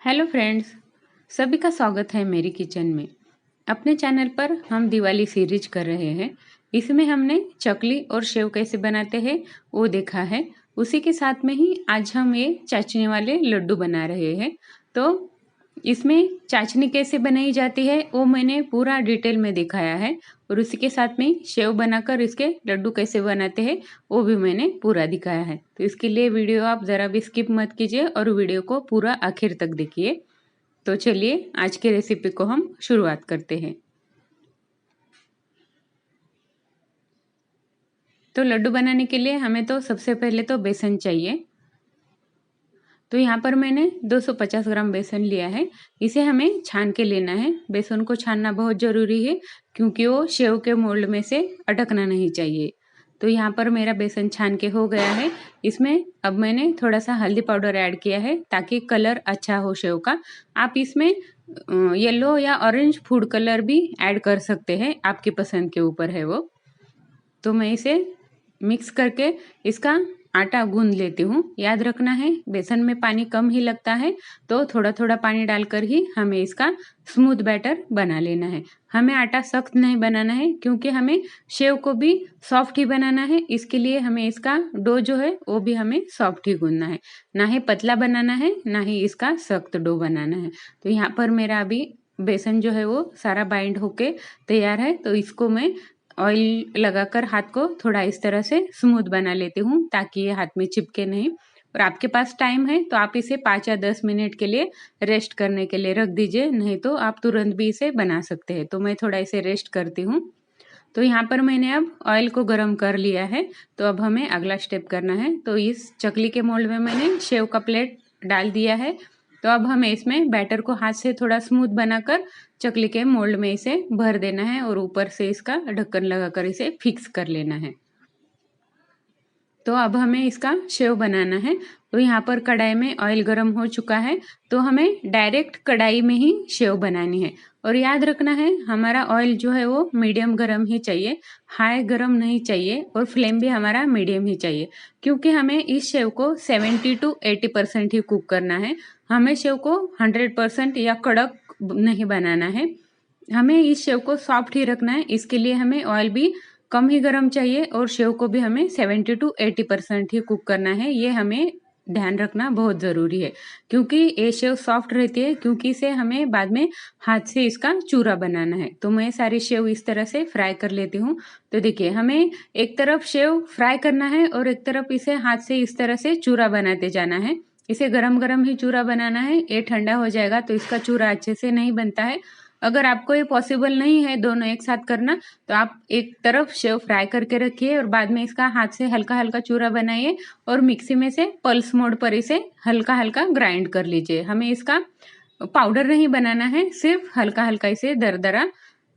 Hello friends, सभी का स्वागत है मेरी किचन में। अपने चैनल पर हम दिवाली सीरीज कर रहे हैं। इसमें हमने चकली और सेव कैसे बनाते हैं वो देखा है। उसी के साथ में ही आज हम ये चाशनी वाले लड्डू बना रहे हैं। तो इसमें चाशनी कैसे बनाई जाती है वो मैंने पूरा डिटेल में दिखाया है, और उसी के साथ में सेव बनाकर इसके लड्डू कैसे बनाते हैं वो भी मैंने पूरा दिखाया है। तो इसके लिए वीडियो आप ज़रा भी स्किप मत कीजिए और वीडियो को पूरा आखिर तक देखिए। तो चलिए आज की रेसिपी को हम शुरुआत करते हैं। तो लड्डू बनाने के लिए हमें तो सबसे पहले तो बेसन चाहिए। तो यहाँ पर मैंने 250 ग्राम बेसन लिया है। इसे हमें छान के लेना है। बेसन को छानना बहुत ज़रूरी है क्योंकि वो सेव के मोल्ड में से अटकना नहीं चाहिए। तो यहाँ पर मेरा बेसन छान के हो गया है। इसमें अब मैंने थोड़ा सा हल्दी पाउडर ऐड किया है ताकि कलर अच्छा हो सेव का। आप इसमें येलो या ऑरेंज फूड कलर भी ऐड कर सकते हैं, आपकी पसंद के ऊपर है वो। तो मैं इसे मिक्स करके इसका आटा गूंद लेती हूँ। याद रखना है बेसन में पानी कम ही लगता है, तो थोड़ा थोड़ा पानी डालकर ही हमें इसका स्मूथ बैटर बना लेना है। हमें आटा सख्त नहीं बनाना है क्योंकि हमें सेव को भी सॉफ्ट ही बनाना है। इसके लिए हमें इसका डो जो है वो भी हमें सॉफ्ट ही गूंदना है, ना ही पतला बनाना है ना ही इसका सख्त डो बनाना है। तो यहाँ पर मेरा अभी बेसन जो है वो सारा बाइंड होके तैयार है। तो इसको मैं ऑयल लगाकर हाथ को थोड़ा इस तरह से स्मूथ बना लेती हूँ ताकि ये हाथ में चिपके नहीं। और आपके पास टाइम है तो आप इसे 5 या 10 मिनट के लिए रेस्ट करने के लिए रख दीजिए, नहीं तो आप तुरंत भी इसे बना सकते हैं। तो मैं थोड़ा इसे रेस्ट करती हूँ। तो यहाँ पर मैंने अब ऑयल को गर्म कर लिया है। तो अब हमें अगला स्टेप करना है। तो इस चकली के मोल्ड में मैंने सेव का प्लेट डाल दिया है। तो अब हमें इसमें बैटर को हाथ से थोड़ा स्मूथ बनाकर चकली के मोल्ड में इसे भर देना है और ऊपर से इसका ढक्कन लगाकर इसे फिक्स कर लेना है। तो अब हमें इसका सेव बनाना है। तो यहाँ पर कढ़ाई में ऑयल गर्म हो चुका है। तो हमें डायरेक्ट कढ़ाई में ही सेव बनानी है। और याद रखना है हमारा ऑयल जो है वो मीडियम गर्म ही चाहिए, हाई गर्म नहीं चाहिए, और फ्लेम भी हमारा मीडियम ही चाहिए क्योंकि हमें इस सेव को 70 to 80% ही कुक करना है। हमें सेव को 100% या कड़क नहीं बनाना है। हमें इस सेव को सॉफ्ट ही रखना है। इसके लिए हमें ऑयल भी कम ही गर्म चाहिए और सेव को भी हमें 70 to 80% ही कुक करना है। ये हमें ध्यान रखना बहुत ज़रूरी है क्योंकि ये सेव सॉफ्ट रहती है, क्योंकि इसे हमें बाद में हाथ से इसका चूरा बनाना है। तो मैं सारी सेव इस तरह से फ्राई कर लेती हूँ। तो देखिए हमें एक तरफ सेव फ्राई करना है और एक तरफ इसे हाथ से इस तरह से चूरा बनाते जाना है। इसे गरम गरम ही चूरा बनाना है। ये ठंडा हो जाएगा तो इसका चूरा अच्छे से नहीं बनता है। अगर आपको ये पॉसिबल नहीं है दोनों एक साथ करना, तो आप एक तरफ सेव फ्राई करके रखिए और बाद में इसका हाथ से हल्का हल्का चूरा बनाइए और मिक्सी में से पल्स मोड पर इसे हल्का हल्का ग्राइंड कर लीजिए। हमें इसका पाउडर नहीं बनाना है, सिर्फ हल्का हल्का इसे दरदरा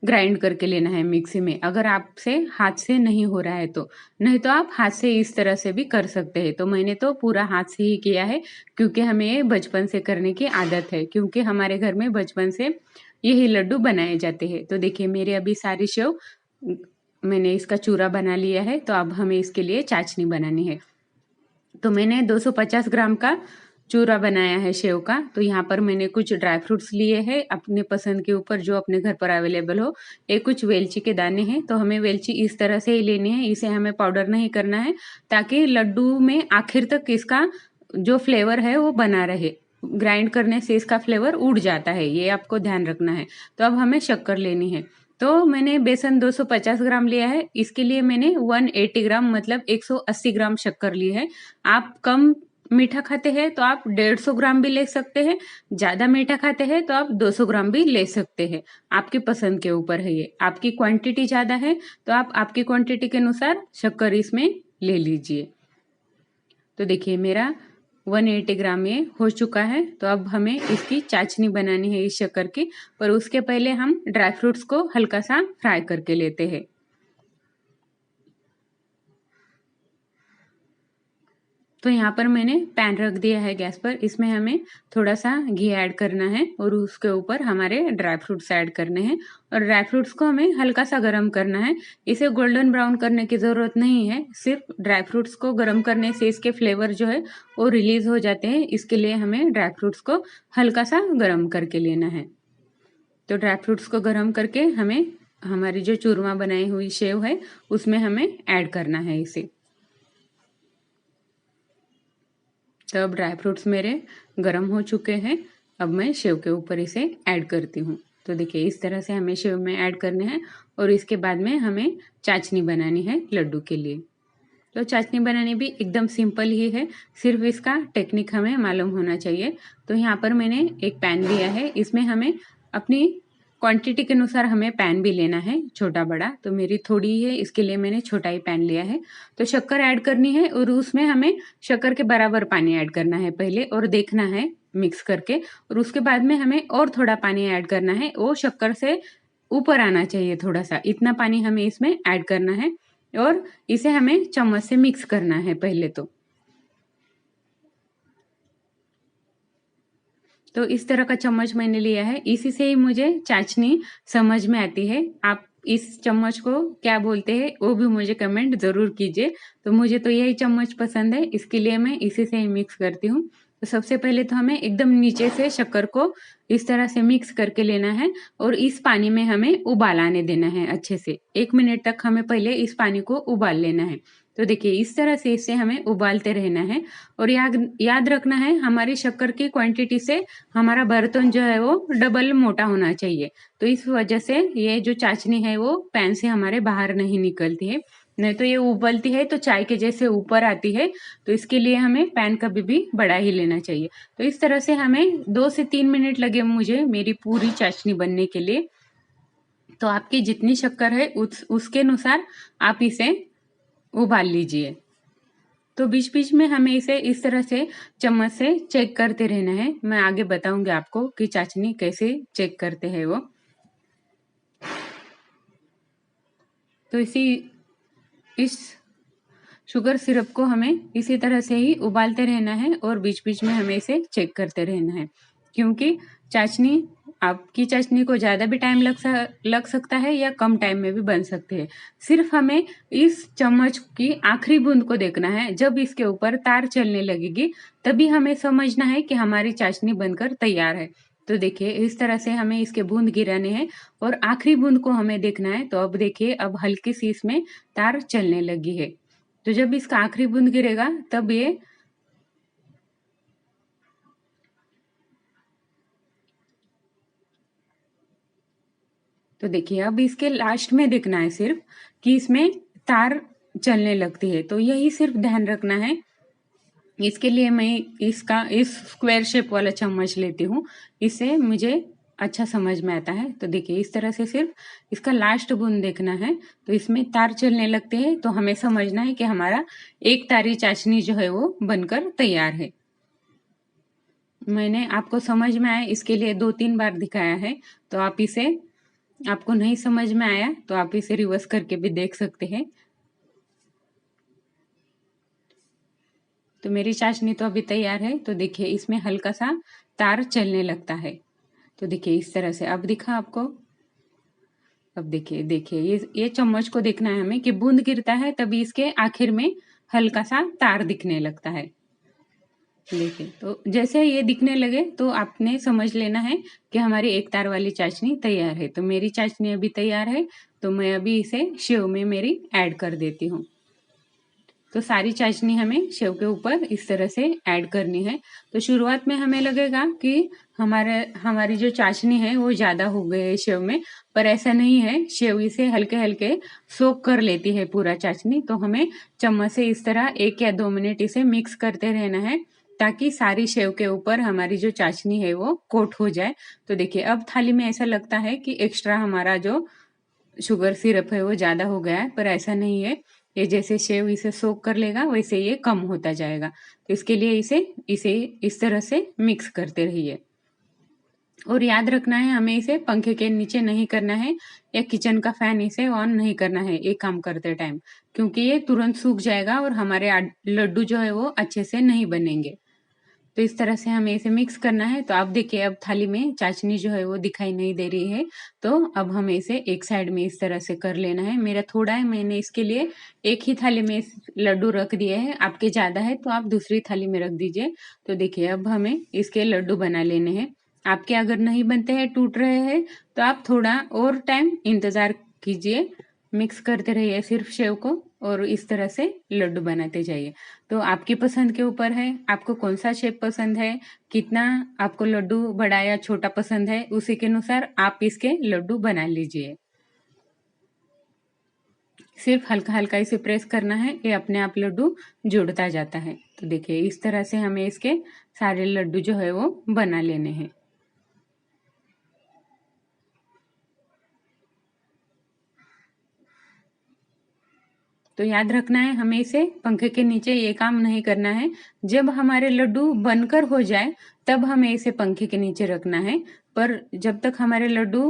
ग्राइंड करके लेना है मिक्सी में। अगर आपसे हाथ से नहीं हो रहा है तो, नहीं तो आप हाथ से इस तरह से भी कर सकते हैं। तो मैंने तो पूरा हाथ से ही किया है क्योंकि हमें ये बचपन से करने की आदत है, क्योंकि हमारे घर में बचपन से यही लड्डू बनाए जाते हैं। तो देखिए मेरे अभी सारी सेव मैंने इसका चूरा बना लिया है। तो अब हमें इसके लिए चाशनी बनानी है। तो मैंने 250 ग्राम का चूरा बनाया है सेव का। तो यहाँ पर मैंने कुछ ड्राई फ्रूट्स लिए हैं अपने पसंद के ऊपर, जो अपने घर पर अवेलेबल हो। ये कुछ वेलची के दाने हैं। तो हमें वेलची इस तरह से ही लेनी है, इसे हमें पाउडर नहीं करना है ताकि लड्डू में आखिर तक इसका जो फ्लेवर है वो बना रहे। ग्राइंड करने से इसका फ्लेवर उड़ जाता है, ये आपको ध्यान रखना है। तो अब हमें शक्कर लेनी है। तो मैंने बेसन 250 ग्राम लिया है। इसके लिए मैंने 180 ग्राम मतलब 180 ग्राम शक्कर ली है। आप कम मीठा खाते हैं तो आप 150 ग्राम भी ले सकते हैं। ज़्यादा मीठा खाते हैं तो आप 200 ग्राम भी ले सकते हैं। आपकी पसंद के ऊपर है ये। आपकी क्वांटिटी ज़्यादा है तो आप आपकी क्वांटिटी के अनुसार शक्कर इसमें ले लीजिए। तो देखिए मेरा 180 ग्राम ये हो चुका है। तो अब हमें इसकी चाशनी बनानी है इस शक्कर की, पर उसके पहले हम ड्राई फ्रूट्स को हल्का सा फ्राई करके लेते हैं। तो यहाँ पर मैंने पैन रख दिया है गैस पर। इसमें हमें थोड़ा सा घी ऐड करना है और उसके ऊपर हमारे ड्राई फ्रूट्स ऐड करने हैं और ड्राई फ्रूट्स को हमें हल्का सा गर्म करना है। इसे गोल्डन ब्राउन करने की ज़रूरत नहीं है, सिर्फ ड्राई फ्रूट्स को गर्म करने से इसके फ्लेवर जो है वो रिलीज हो जाते हैं। इसके लिए हमें ड्राई फ्रूट्स को हल्का सा गर्म करके लेना है। तो ड्राई फ्रूट्स को गर्म करके हमें हमारी जो चूरमा बनाई हुई सेव है उसमें हमें ऐड करना है इसे। तो अब ड्राई फ्रूट्स मेरे गर्म हो चुके हैं। अब मैं सेव के ऊपर इसे ऐड करती हूँ। तो देखिए इस तरह से हमें सेव में ऐड करने हैं और इसके बाद में हमें चाशनी बनानी है लड्डू के लिए। तो चाशनी बनानी भी एकदम सिंपल ही है, सिर्फ इसका टेक्निक हमें मालूम होना चाहिए। तो यहाँ पर मैंने एक पैन लिया है, इसमें हमें अपनी क्वांटिटी के अनुसार हमें पैन भी लेना है, छोटा बड़ा। तो मेरी थोड़ी ही है, इसके लिए मैंने छोटा ही पैन लिया है। तो शक्कर ऐड करनी है और उसमें हमें शक्कर के बराबर पानी ऐड करना है पहले और देखना है मिक्स करके, और उसके बाद में हमें और थोड़ा पानी ऐड करना है। वो शक्कर से ऊपर आना चाहिए थोड़ा सा, इतना पानी हमें इसमें ऐड करना है और इसे हमें चम्मच से मिक्स करना है पहले। तो इस तरह का चम्मच मैंने लिया है, इसी से ही मुझे चाशनी समझ में आती है। आप इस चम्मच को क्या बोलते हैं वो भी मुझे कमेंट जरूर कीजिए। तो मुझे तो यही चम्मच पसंद है, इसके लिए मैं इसी से ही मिक्स करती हूँ। तो सबसे पहले तो हमें एकदम नीचे से शक्कर को इस तरह से मिक्स करके लेना है और इस पानी में हमें उबाल आने देना है अच्छे से। 1 मिनट तक हमें पहले इस पानी को उबाल लेना है। तो देखिए इस तरह से इसे हमें उबालते रहना है और याद रखना है हमारी शक्कर की क्वांटिटी से हमारा बर्तन जो है वो डबल मोटा होना चाहिए। तो इस वजह से ये जो चाशनी है वो पैन से हमारे बाहर नहीं निकलती है, नहीं तो ये उबलती है तो चाय के जैसे ऊपर आती है। तो इसके लिए हमें पैन कभी भी बड़ा ही लेना चाहिए। तो इस तरह से हमें 2 से 3 मिनट लगे मुझे मेरी पूरी चाशनी बनने के लिए। तो आपकी जितनी शक्कर है उसके अनुसार आप इसे उबाल लीजिए। तो बीच बीच में हमें इसे इस तरह से चम्मच से चेक करते रहना है। मैं आगे बताऊंगी आपको कि चाशनी कैसे चेक करते हैं वो। तो इस शुगर सिरप को हमें इसी तरह से ही उबालते रहना है और बीच बीच में हमें इसे चेक करते रहना है, क्योंकि चाशनी आपकी चाशनी को ज़्यादा भी टाइम लग सकता है या कम टाइम में भी बन सकती है। सिर्फ हमें इस चम्मच की आखिरी बूंद को देखना है। जब इसके ऊपर तार चलने लगेगी तभी हमें समझना है कि हमारी चाशनी बनकर तैयार है। तो देखिए इस तरह से हमें इसके बूंद गिराने हैं और आखिरी बूंद को हमें देखना है। तो अब देखिए अब हल्की सी इसमें तार चलने लगी है। तो जब इसका आखिरी बूंद गिरेगा तब ये तो देखिए अब इसके लास्ट में देखना है सिर्फ कि इसमें तार चलने लगती है। तो यही सिर्फ ध्यान रखना है। इसके लिए मैं इस स्क्वायर शेप वाला चम्मच लेती हूँ, इससे मुझे अच्छा समझ में आता है। तो देखिए इस तरह से सिर्फ इसका लास्ट बूंद देखना है। तो इसमें तार चलने लगते हैं तो हमें समझना है कि हमारा एक तारी चाशनी जो है वो बनकर तैयार है। मैंने आपको समझ में आया इसके लिए 2-3 बार दिखाया है। तो आपको नहीं समझ में आया तो आप इसे रिवर्स करके भी देख सकते हैं। तो मेरी चाशनी तो अभी तैयार है। तो देखिए इसमें हल्का सा तार चलने लगता है। तो देखिए इस तरह से अब दिखा आपको। अब देखिए ये चम्मच को देखना है हमें कि बूंद गिरता है तभी इसके आखिर में हल्का सा तार दिखने लगता है। देखिए तो जैसे ये दिखने लगे तो आपने समझ लेना है कि हमारी एक तार वाली चाशनी तैयार है। तो मेरी चाशनी अभी तैयार है, तो मैं अभी इसे सेव में मेरी ऐड कर देती हूँ। तो सारी चाशनी हमें सेव के ऊपर इस तरह से ऐड करनी है। तो शुरुआत में हमें लगेगा कि हमारी जो चाशनी है वो ज्यादा हो गई है सेव में, पर ऐसा नहीं है। सेव इसे हल्के हल्के सोक कर लेती है पूरा चाशनी। तो हमें चम्मच से इस तरह 1 या 2 मिनट इसे मिक्स करते रहना है ताकि सारी सेव के ऊपर हमारी जो चाशनी है वो कोट हो जाए। तो देखिए अब थाली में ऐसा लगता है कि एक्स्ट्रा हमारा जो शुगर सिरप है वो ज्यादा हो गया है, पर ऐसा नहीं है। ये जैसे सेव इसे सोक कर लेगा वैसे ये कम होता जाएगा। तो इसके लिए इसे इस तरह से मिक्स करते रहिए। और याद रखना है हमें इसे पंखे के नीचे नहीं करना है या किचन का फैन इसे ऑन नहीं करना है एक काम करते टाइम, क्योंकि ये तुरंत सूख जाएगा और हमारे लड्डू जो है वो अच्छे से नहीं बनेंगे। तो इस तरह से हमें इसे मिक्स करना है। तो आप देखिए अब थाली में चाशनी जो है वो दिखाई नहीं दे रही है, तो अब हमें इसे एक साइड में इस तरह से कर लेना है। मेरा थोड़ा है, मैंने इसके लिए एक ही थाली में लड्डू रख दिए हैं। आपके ज्यादा है तो आप दूसरी थाली में रख दीजिए। तो देखिए अब हमें इसके लड्डू बना लेने हैं। आपके अगर नहीं बनते हैं, टूट रहे हैं, तो आप थोड़ा और टाइम इंतजार कीजिए, मिक्स करते रहिए सिर्फ सेव को और इस तरह से लड्डू बनाते जाइए। तो आपकी पसंद के ऊपर है, आपको कौन सा शेप पसंद है, कितना आपको लड्डू बड़ा या छोटा पसंद है, उसी के अनुसार आप इसके लड्डू बना लीजिए। सिर्फ हल्का हल्का इसे प्रेस करना है, ये अपने आप लड्डू जुड़ता जाता है। तो देखिए इस तरह से हमें इसके सारे लड्डू जो है वो बना लेने हैं। तो याद रखना है हमें इसे पंखे के नीचे ये काम नहीं करना है। जब हमारे लड्डू बनकर हो जाए तब हमें इसे पंखे के नीचे रखना है। पर जब तक हमारे लड्डू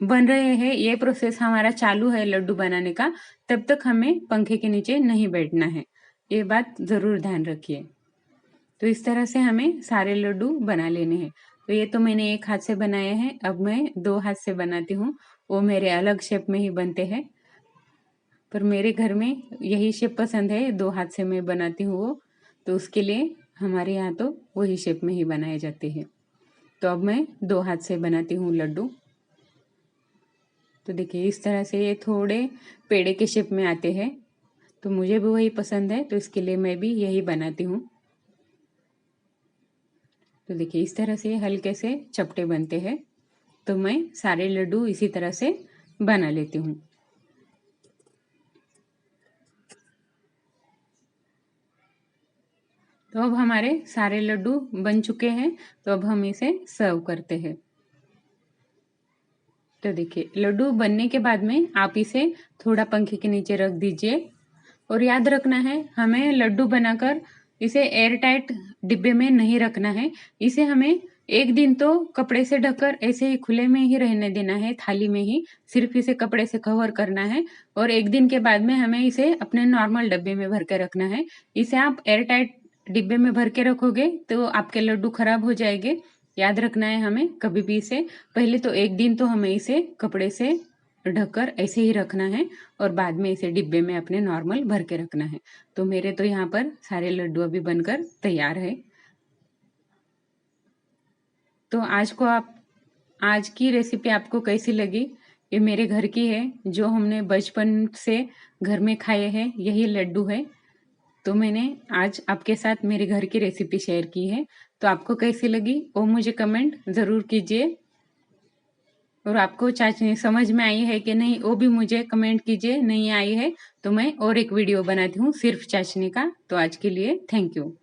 बन रहे हैं, ये प्रोसेस हमारा चालू है लड्डू बनाने का, तब तक हमें पंखे के नीचे नहीं बैठना है। ये बात जरूर ध्यान रखिए। तो इस तरह से हमें सारे लड्डू बना लेने हैं। तो ये तो मैंने एक हाथ से बनाए हैं, अब मैं दो हाथ से बनाती हूँ। वो मेरे अलग शेप में ही बनते हैं, पर मेरे घर में यही शेप पसंद है, दो हाथ से मैं बनाती हूँ वो, तो उसके लिए हमारे यहाँ तो वही शेप में ही बनाए जाते हैं। तो अब मैं दो हाथ से बनाती हूँ लड्डू। तो देखिए इस तरह से ये थोड़े पेड़े के शेप में आते हैं, तो मुझे भी वही पसंद है, तो इसके लिए मैं भी यही बनाती हूँ। तो देखिए इस तरह से हल्के से चपटे बनते हैं। तो मैं सारे लड्डू इसी तरह से बना लेती हूँ। तो अब हमारे सारे लड्डू बन चुके हैं, तो अब हम इसे सर्व करते हैं। तो देखिए लड्डू बनने के बाद में आप इसे थोड़ा पंखे के नीचे रख दीजिए। और याद रखना है हमें लड्डू बनाकर इसे एयर टाइट डिब्बे में नहीं रखना है। इसे हमें एक दिन तो कपड़े से ढककर ऐसे ही खुले में ही रहने देना है, थाली में ही सिर्फ इसे कपड़े से कवर करना है। और एक दिन के बाद में हमें इसे अपने नॉर्मल डब्बे में भर के रखना है। इसे आप एयर टाइट डिब्बे में भर के रखोगे तो आपके लड्डू खराब हो जाएंगे। याद रखना है हमें कभी भी इसे पहले तो एक दिन तो हमें इसे कपड़े से ढककर ऐसे ही रखना है और बाद में इसे डिब्बे में अपने नॉर्मल भर के रखना है। तो मेरे तो यहाँ पर सारे लड्डू अभी बनकर तैयार है। तो आज की रेसिपी आपको कैसी लगी? ये मेरे घर की है, जो हमने बचपन से घर में खाए हैं, यही लड्डू है। तो मैंने आज आपके साथ मेरे घर की रेसिपी शेयर की है। तो आपको कैसी लगी वो मुझे कमेंट जरूर कीजिए। और आपको चाशनी समझ में आई है कि नहीं वो भी मुझे कमेंट कीजिए। नहीं आई है तो मैं और एक वीडियो बनाती हूँ सिर्फ चाशनी का। तो आज के लिए थैंक यू।